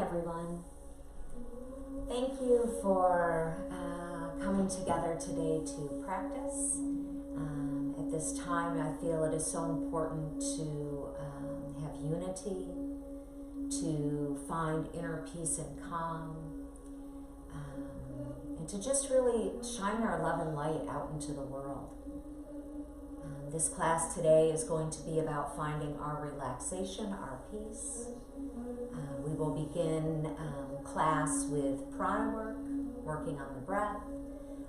everyone. Thank you for coming together today to practice. At this time, I feel it is so important to have unity, to find inner peace and calm, and to just really shine our love and light out into the world. This class today is going to be about finding our relaxation, our peace. We will begin class with prana work, working on the breath.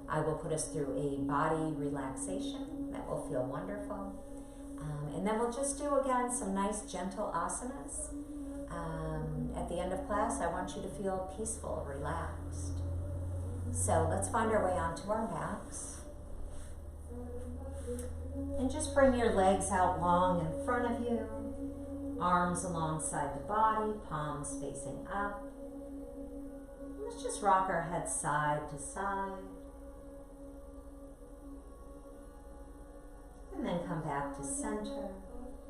I will put us through a body relaxation that will feel wonderful. And then we'll just do, again, some nice gentle asanas. At the end of class, I want you to feel peaceful, relaxed. So let's find our way onto our backs. And just bring your legs out long in front of you, arms alongside the body, palms facing up. Let's just rock our head side to side. And then come back to center.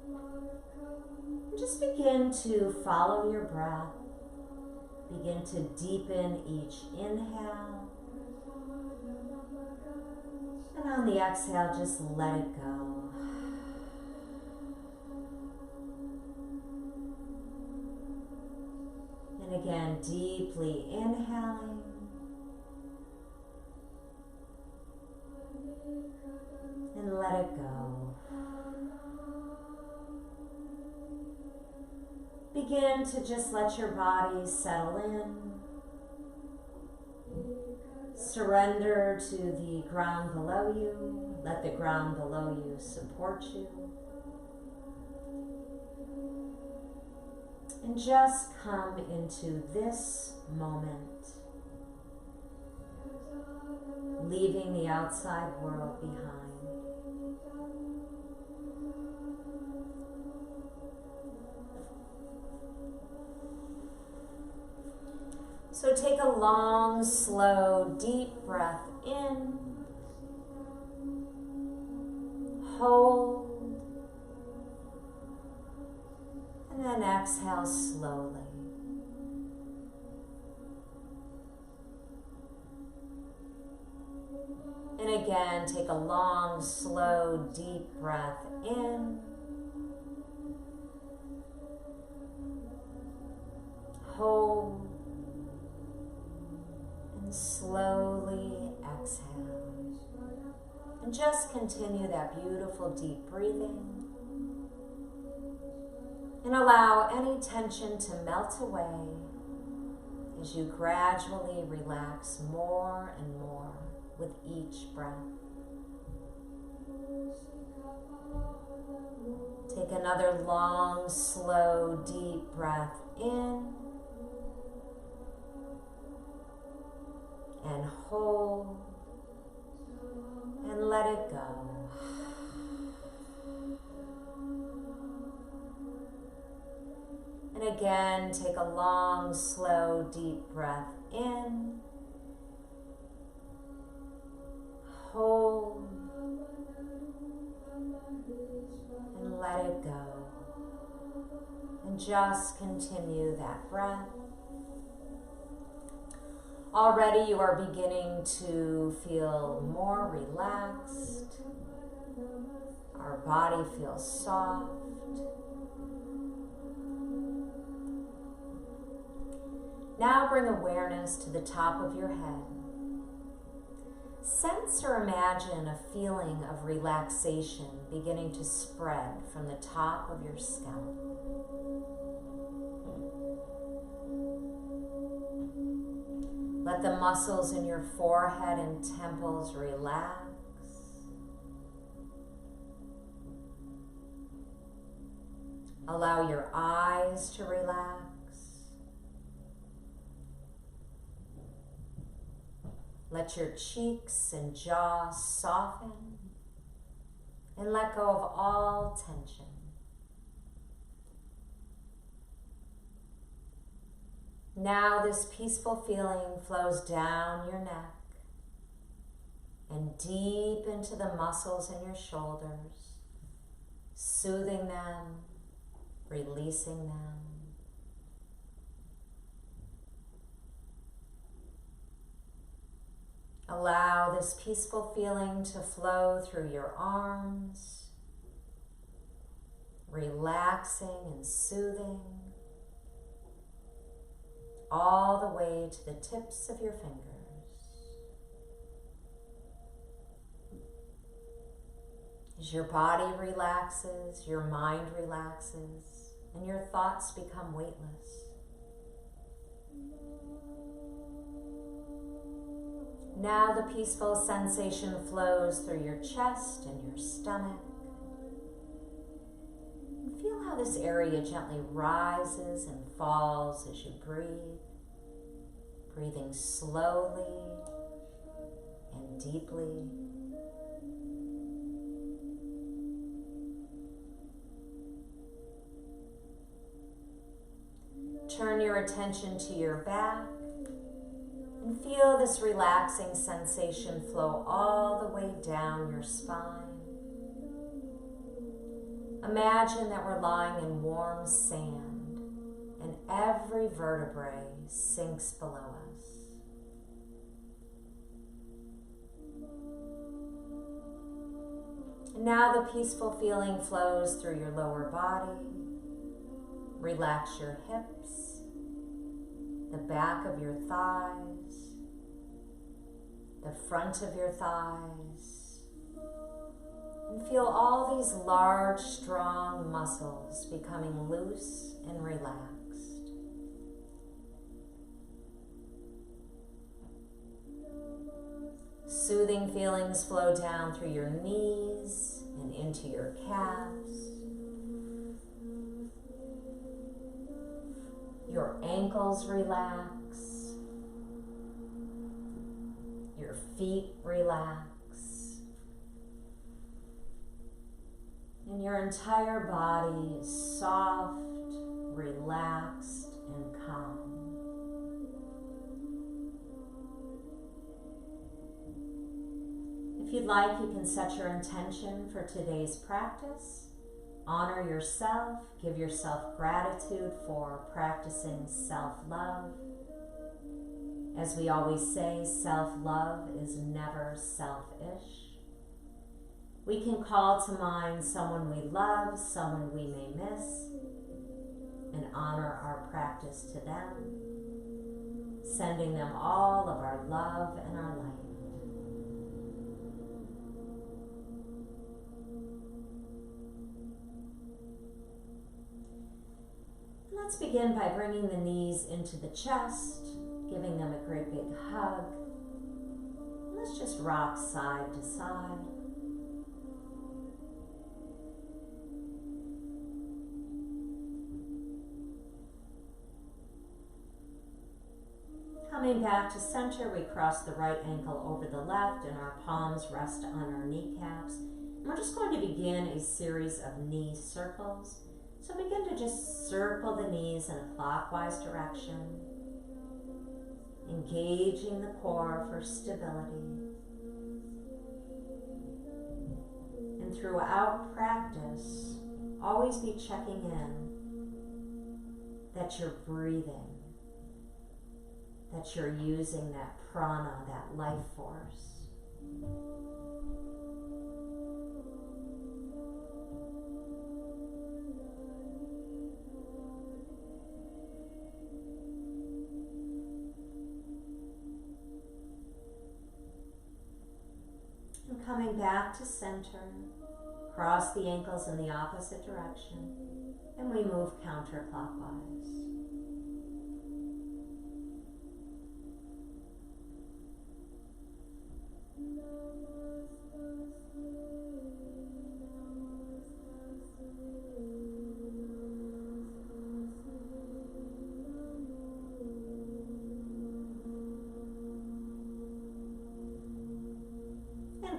And just begin to follow your breath. Begin to deepen each inhale. And on the exhale, just let it go. And again, deeply inhaling. And let it go. Begin to just let your body settle in. Surrender to the ground below you. Let the ground below you support you. And just come into this moment, leaving the outside world behind. So take a long, slow, deep breath in. Hold. And then exhale slowly. And again, take a long, slow, deep breath in. Hold. Slowly exhale. And just continue that beautiful deep breathing. And allow any tension to melt away as you gradually relax more and more with each breath. Take another long, slow, deep breath in. And hold, and let it go. And again, take a long, slow, deep breath in. Hold, and let it go. And just continue that breath. Already you are beginning to feel more relaxed. Our body feels soft. Now bring awareness to the top of your head. Sense or imagine a feeling of relaxation beginning to spread from the top of your scalp. Let the muscles in your forehead and temples relax. Allow your eyes to relax. Let your cheeks and jaw soften and let go of all tension. Now this peaceful feeling flows down your neck and deep into the muscles in your shoulders, soothing them, releasing them. Allow this peaceful feeling to flow through your arms, relaxing and soothing, all the way to the tips of your fingers. As your body relaxes, your mind relaxes, and your thoughts become weightless. Now the peaceful sensation flows through your chest and your stomach. And feel how this area gently rises and falls as you breathe, breathing slowly and deeply. Turn your attention to your back and feel this relaxing sensation flow all the way down your spine. Imagine that we're lying in warm sand and every vertebrae sinks below us. And now the peaceful feeling flows through your lower body. Relax your hips, the back of your thighs, the front of your thighs, and feel all these large, strong muscles becoming loose and relaxed. Soothing feelings flow down through your knees and into your calves. Your ankles relax, your feet relax, and your entire body is soft, relaxed, and calm. If you'd like, you can set your intention for today's practice. Honor yourself, give yourself gratitude for practicing self-love. As we always say, self-love is never selfish. We can call to mind someone we love, someone we may miss, and honor our practice to them, sending them all of our love and our light. Let's begin by bringing the knees into the chest, giving them a great big hug. Let's just rock side to side. Coming back to center, we cross the right ankle over the left and our palms rest on our kneecaps. And we're just going to begin a series of knee circles. So begin to just circle the knees in a clockwise direction, engaging the core for stability. And throughout practice, always be checking in that you're breathing, that you're using that prana, that life force. And coming back to center, cross the ankles in the opposite direction, and we move counterclockwise.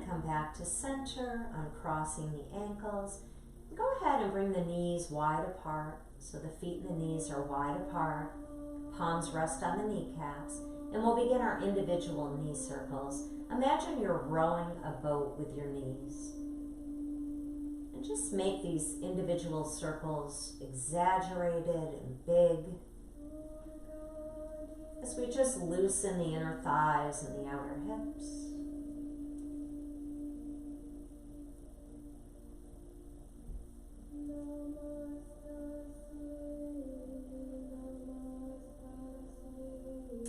Come back to center, uncrossing the ankles. Go ahead and bring the knees wide apart, so the feet and the knees are wide apart. Palms rest on the kneecaps, and we'll begin our individual knee circles. Imagine you're rowing a boat with your knees. And just make these individual circles exaggerated and big. as we just loosen the inner thighs and the outer hips.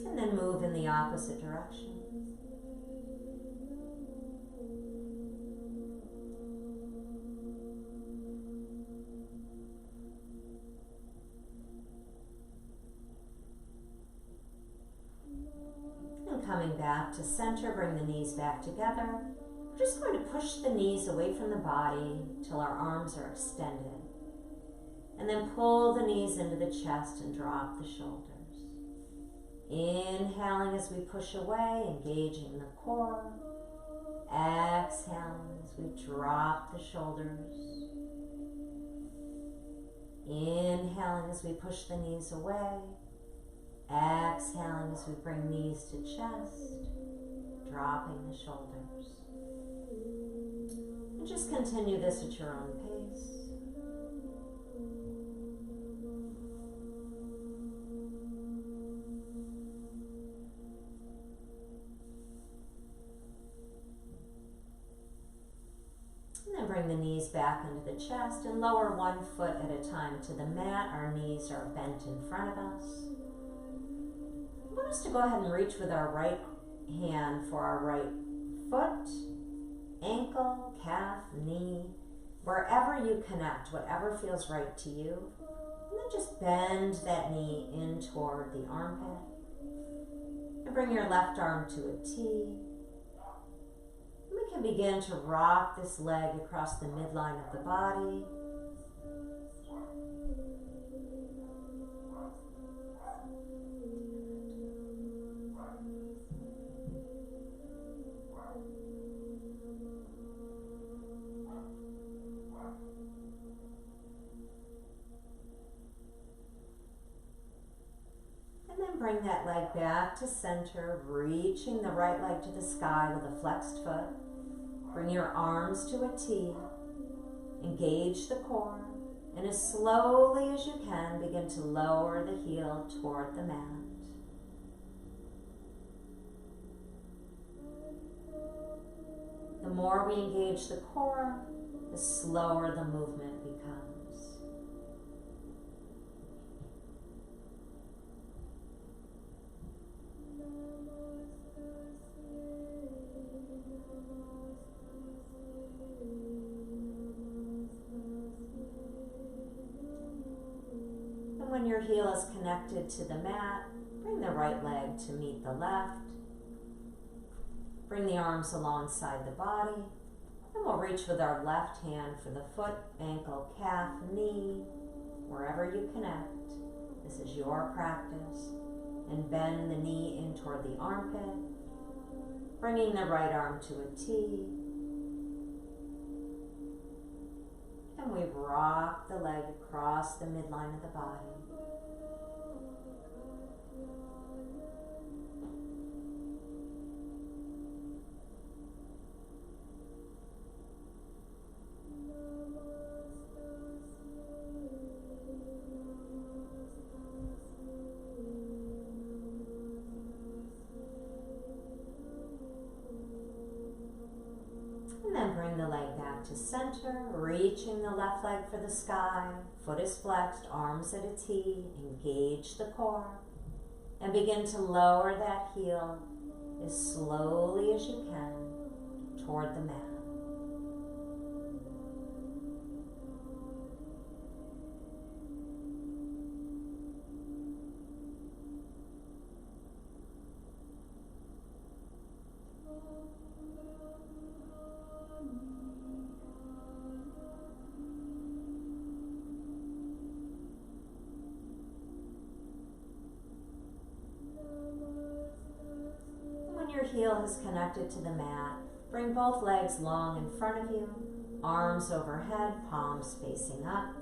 And then move in the opposite direction. Coming back to center, bring the knees back together. We're just going to push the knees away from the body till our arms are extended. And then pull the knees into the chest and drop the shoulders. Inhaling as we push away, engaging the core. Exhaling as we drop the shoulders. Inhaling as we push the knees away. Exhaling as we bring knees to chest, dropping the shoulders. And just continue this at your own pace. And then bring the knees back into the chest and lower one foot at a time to the mat. Our knees are bent in front of us. I want us to go ahead and reach with our right hand for our right foot, ankle, calf, knee, wherever you connect, whatever feels right to you. And then just bend that knee in toward the armpit. And bring your left arm to a T. And we can begin to rock this leg across the midline of the body. Bring that leg back to center, reaching the right leg to the sky with a flexed foot. Bring your arms to a T. Engage the core. And as slowly as you can, begin to lower the heel toward the mat. The more we engage the core, the slower the movement becomes. When your heel is connected to the mat, bring the right leg to meet the left. Bring the arms alongside the body. And we'll reach with our left hand for the foot, ankle, calf, knee, wherever you connect. This is your practice. And bend the knee in toward the armpit. Bringing the right arm to a T. And we rock the leg across the midline of the body. And then bring the leg back to center, reaching the left leg for the sky. Foot is flexed, arms at a T. Engage the core. And begin to lower that heel as slowly as you can toward the mat. Your heel is connected to the mat. Bring both legs long in front of you, arms overhead, palms facing up.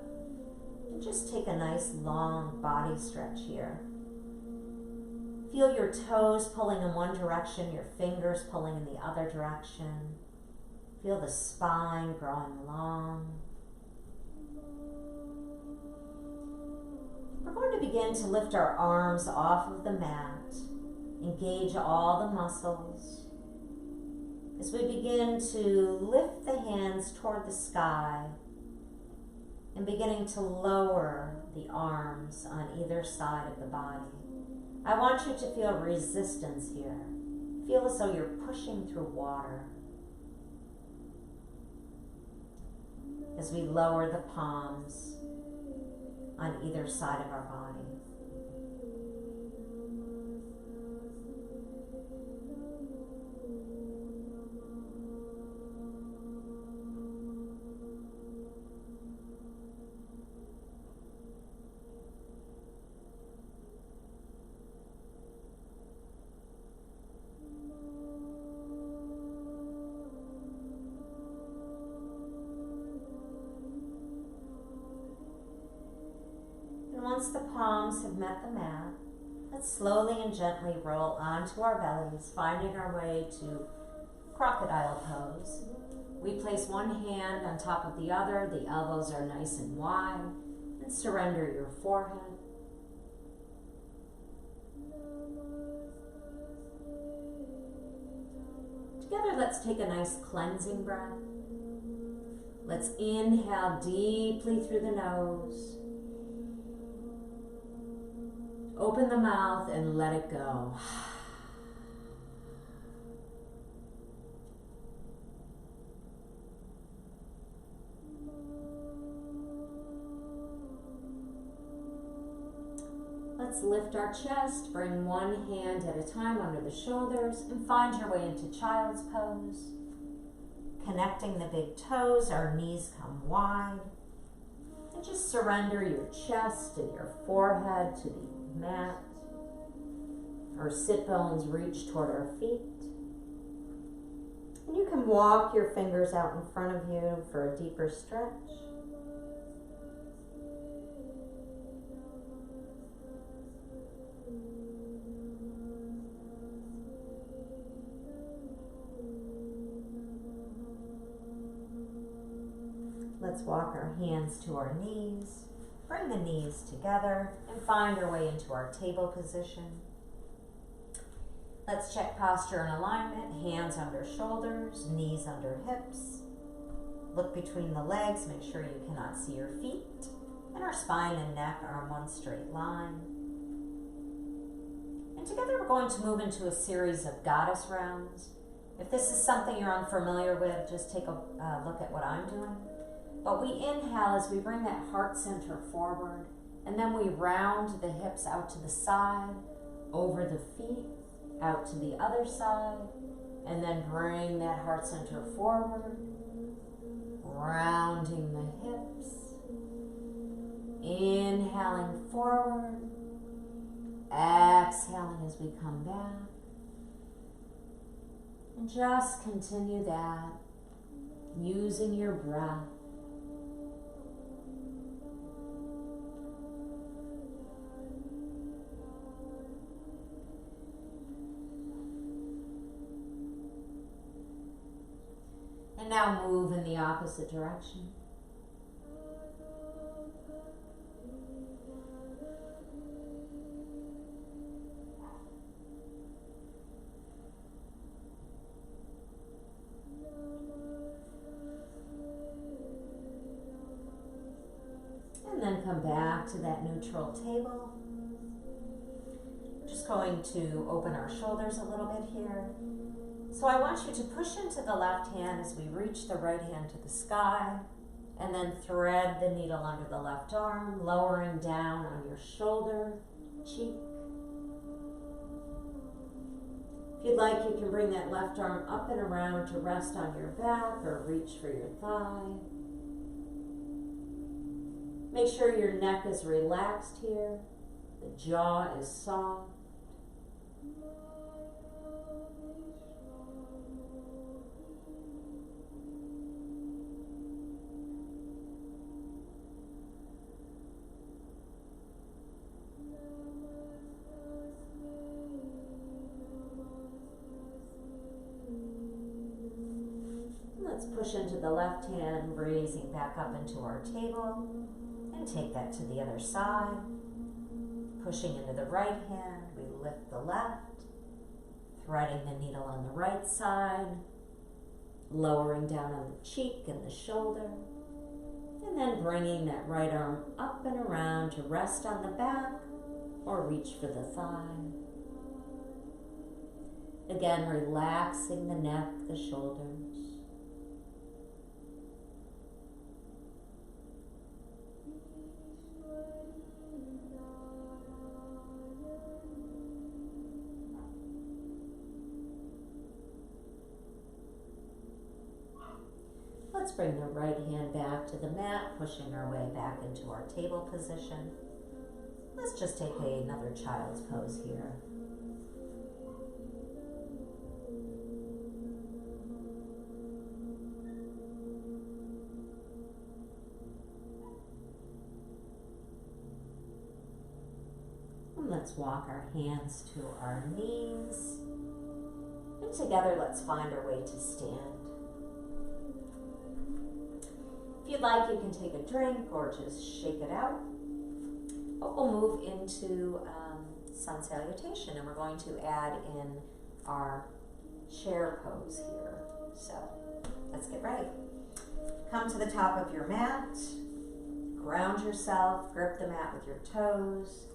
And just take a nice long body stretch here. Feel your toes pulling in one direction, your fingers pulling in the other direction. Feel the spine growing long. We're going to we begin to lift our arms off of the mat, engage all the muscles. As we begin to lift the hands toward the sky and beginning to lower the arms on either side of the body, I want you to feel resistance here. Feel as though you're pushing through water. As we lower the palms on either side of our body. Once the palms have met the mat, let's slowly and gently roll onto our bellies, finding our way to crocodile pose. We place one hand on top of the other, the elbows are nice and wide, and surrender your forehead. Together, let's take a nice cleansing breath. Let's inhale deeply through the nose. Open the mouth and let it go. Let's lift our chest, bring one hand at a time under the shoulders, and find your way into child's pose. Connecting the big toes, our knees come wide. And just surrender your chest and your forehead to the mat. Our sit bones reach toward our feet. And you can walk your fingers out in front of you for a deeper stretch. Let's walk our hands to our knees. Bring the knees together and find our way into our table position. Let's check posture and alignment. Hands under shoulders, knees under hips. Look between the legs, make sure you cannot see your feet. And our spine and neck are in one straight line. And together we're going to move into a series of goddess rounds. If this is something you're unfamiliar with, just take a look at what I'm doing. But we inhale as we bring that heart center forward, and then we round the hips out to the side, over the feet, out to the other side, and then bring that heart center forward, rounding the hips, inhaling forward, exhaling as we come back, and just continue that, using your breath. And now move in the opposite direction. And then come back to that neutral table. Just going to open our shoulders a little bit here. So I want you to push into the left hand as we reach the right hand to the sky, and then thread the needle under the left arm, lowering down on your shoulder, cheek. If you'd like, you can bring that left arm up and around to rest on your back or reach for your thigh. Make sure your neck is relaxed here, the jaw is soft. Let's push into the left hand, raising back up into our table, and take that to the other side. Pushing into the right hand, we lift the left, threading the needle on the right side, lowering down on the cheek and the shoulder, and then bringing that right arm up and around to rest on the back or reach for the thigh. Again, relaxing the neck, the shoulders. Let's bring the right hand back to the mat, pushing our way back into our table position. Let's just take another child's pose here. And let's walk our hands to our knees. And together, let's find our way to stand. If you'd like, you can take a drink or just shake it out. But we'll move into sun salutation, and we're going to add in our chair pose here. So let's get ready. Come to the top of your mat, ground yourself, grip the mat with your toes,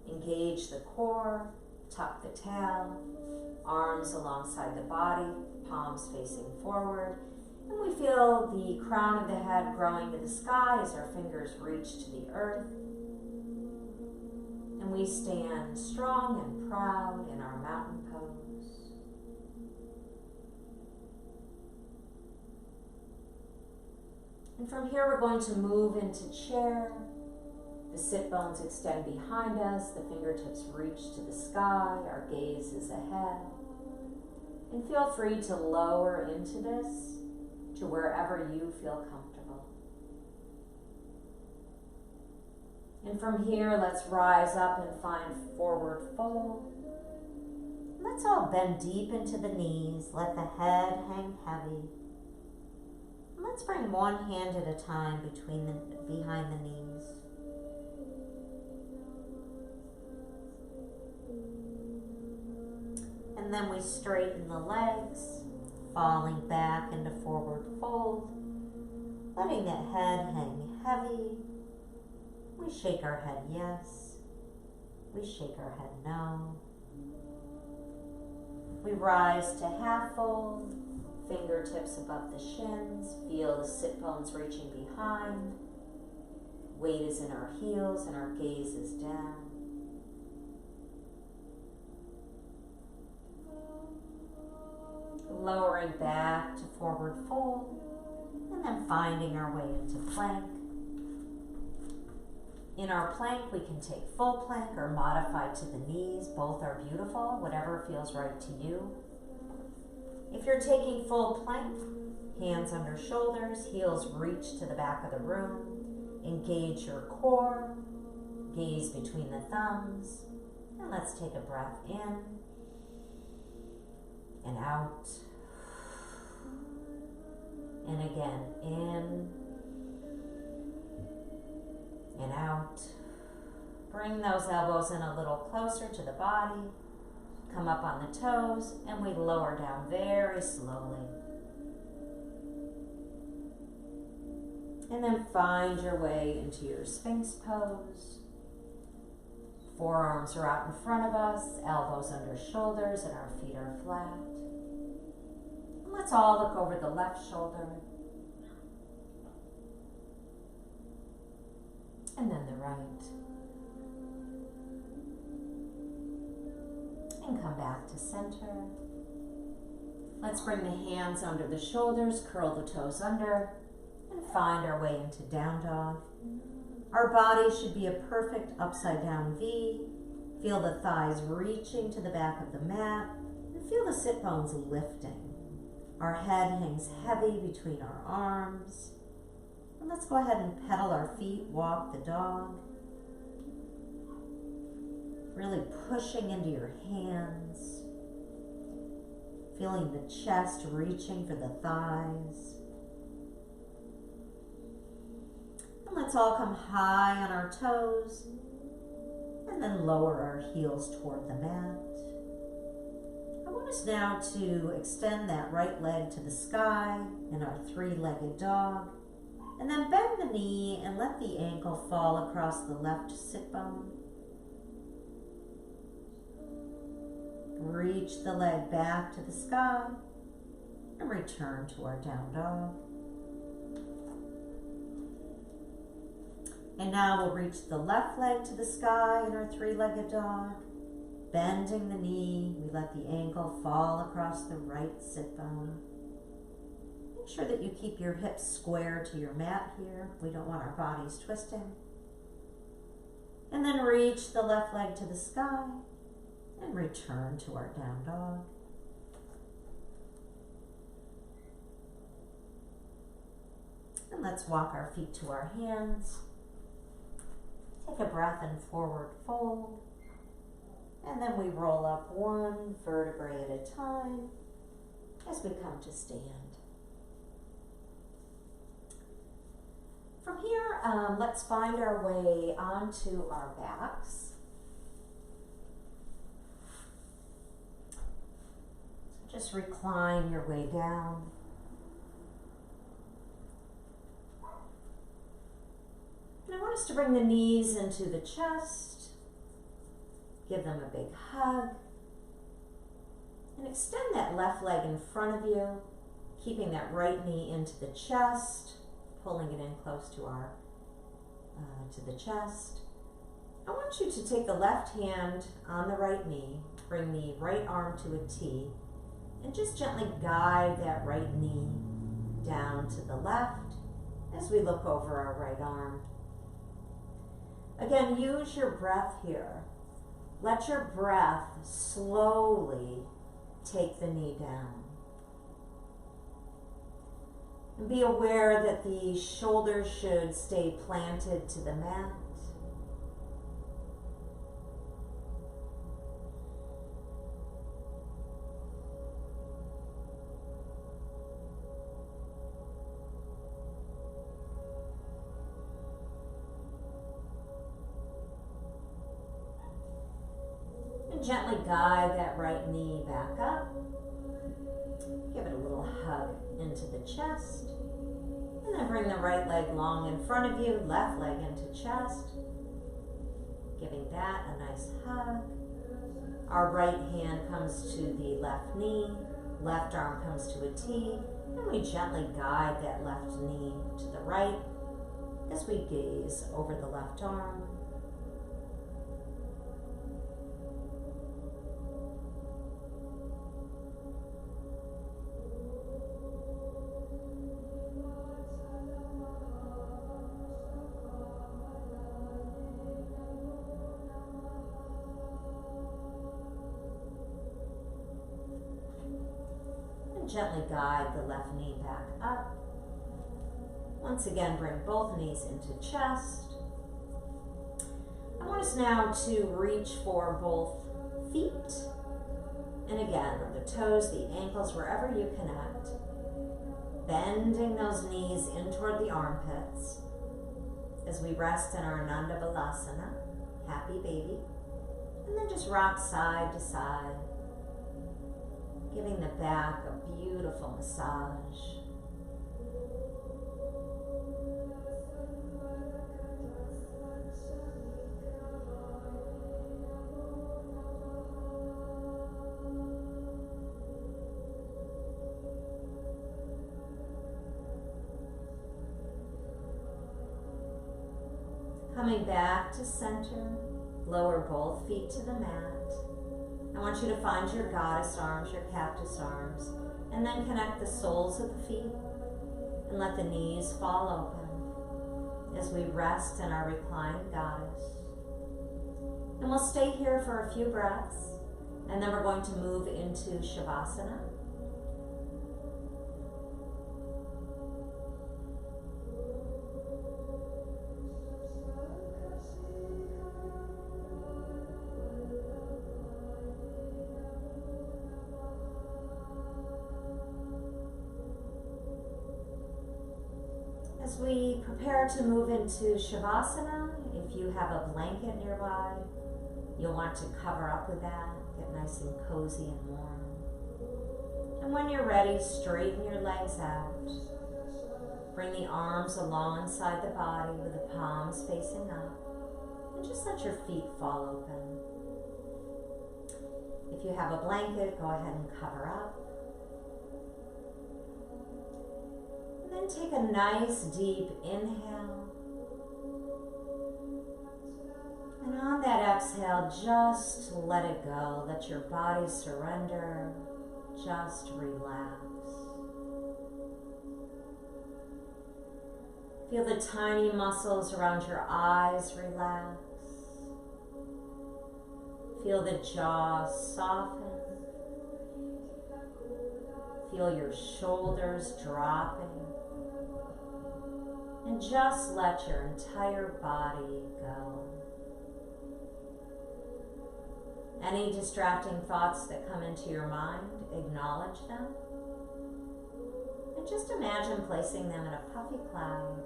engage the core, tuck the tail, arms alongside the body, palms facing forward. And we feel the crown of the head growing to the sky as our fingers reach to the earth. And we stand strong and proud in our mountain pose. And from here we're going to move into chair. The sit bones extend behind us, the fingertips reach to the sky, our gaze is ahead. And feel free to lower into this to wherever you feel comfortable. And from here, let's rise up and find forward fold. Let's all bend deep into the knees. Let the head hang heavy. Let's bring one hand at a time behind the knees. And then we straighten the legs, falling back into forward fold, letting the head hang heavy. We shake our head yes. We shake our head no. We rise to half fold, fingertips above the shins. Feel the sit bones reaching behind. Weight is in our heels and our gaze is down. Lowering back to forward fold, and then finding our way into plank. In our plank, we can take full plank or modify to the knees. Both are beautiful, whatever feels right to you. If you're taking full plank, hands under shoulders, heels reach to the back of the room. Engage your core, gaze between the thumbs, and let's take a breath in and out. And again, in and out. Bring those elbows in a little closer to the body. Come up on the toes, and we lower down very slowly. And then find your way into your Sphinx pose. Forearms are out in front of us, elbows under shoulders, and our feet are flat. And let's all look over the left shoulder. And then the right. And come back to center. Let's bring the hands under the shoulders, curl the toes under, and find our way into down dog. Our body should be a perfect upside down V. Feel the thighs reaching to the back of the mat, and feel the sit bones lifting. Our head hangs heavy between our arms. And let's go ahead and pedal our feet, walk the dog. Really pushing into your hands. Feeling the chest reaching for the thighs. And let's all come high on our toes. And then lower our heels toward the mat. I want us now to extend that right leg to the sky in our three-legged dog. And then bend the knee and let the ankle fall across the left sit bone. Reach the leg back to the sky and return to our down dog. And now we'll reach the left leg to the sky in our three-legged dog. Bending the knee, we let the ankle fall across the right sit bone. Make sure that you keep your hips square to your mat here. We don't want our bodies twisting. And then reach the left leg to the sky and return to our down dog. And let's walk our feet to our hands. Take a breath and forward fold. And then we roll up one vertebrae at a time as we come to stand. From here, let's find our way onto our backs. So just recline your way down. And I want us to bring the knees into the chest. Give them a big hug. And extend that left leg in front of you, keeping that right knee into the chest, pulling it in close to our to the chest. I want you to take the left hand on the right knee, bring the right arm to a T, and just gently guide that right knee down to the left as we look over our right arm. Again, use your breath here. Let your breath slowly take the knee down. And be aware that the shoulders should stay planted to the mat. And gently guide that right knee back up. Give it a little hug into the chest. And then bring the right leg long in front of you, left leg into chest. Giving that a nice hug. Our right hand comes to the left knee, left arm comes to a T, and we gently guide that left knee to the right as we gaze over the left arm. Gently guide the left knee back up. Once again, bring both knees into chest. I want us now to reach for both feet. And again, the toes, the ankles, wherever you connect. Bending those knees in toward the armpits as we rest in our Ananda Balasana, happy baby. And then just rock side to side, giving the back a beautiful massage. Coming back to center, lower both feet to the mat. I want you to find your goddess arms, your cactus arms, and then connect the soles of the feet and let the knees fall open as we rest in our reclined goddess. And we'll stay here for a few breaths, and then we're going to move into Shavasana. As we prepare to move into Shavasana, if you have a blanket nearby, You'll want to cover up with that, get nice and cozy and warm. And when you're ready, straighten your legs out. Bring the arms alongside the body with the palms facing up. And just let your feet fall open. If you have a blanket, go ahead and cover up. And then take a nice deep inhale. And on that exhale, just let it go. Let your body surrender. Just relax. Feel the tiny muscles around your eyes relax. Feel the jaw soften. Feel your shoulders dropping. And just let your entire body go. Any distracting thoughts that come into your mind, acknowledge them. And just imagine placing them in a puffy cloud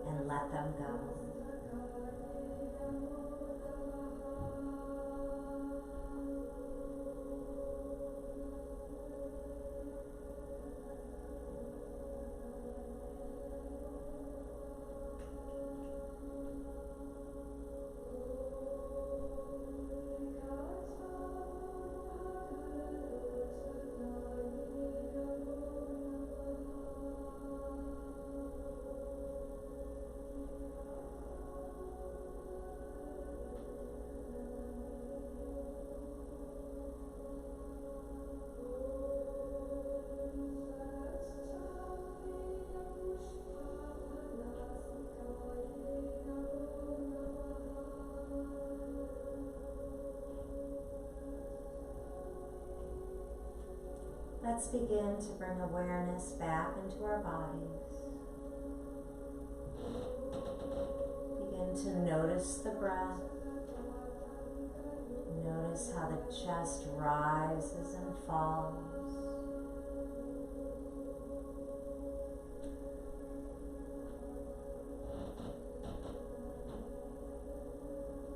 and let them go. Let's begin to bring awareness back into our bodies. Begin to notice the breath. Notice how the chest rises and falls.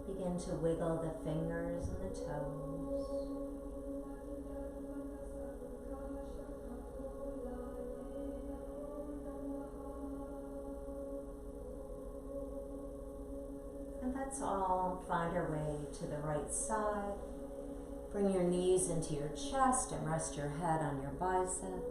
Begin to wiggle the fingers and the toes. And let's all find our way to the right side. Bring your knees into your chest and rest your head on your bicep.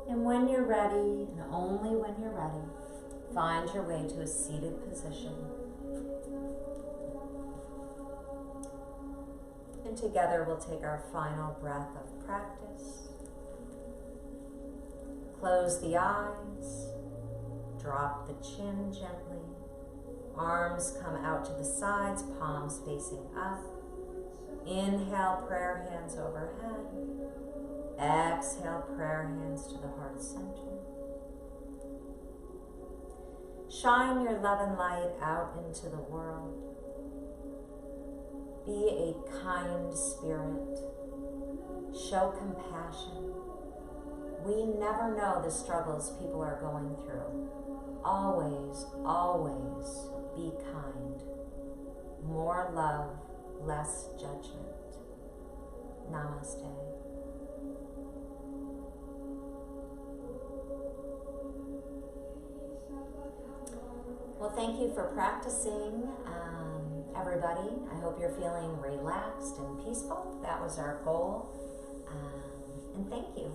And when you're ready, and only when you're ready, find your way to a seated position. And together we'll take our final breath of practice. Close the eyes, drop the chin gently. Arms come out to the sides, palms facing up. Inhale, prayer hands overhead. Exhale, prayer hands to the heart center. Shine your love and light out into the world. Be a kind spirit. Show compassion. We never know the struggles people are going through. Always, always be kind. More love, less judgment. Namaste. Well, thank you for practicing, everybody. I hope you're feeling relaxed and peaceful. That was our goal. And thank you.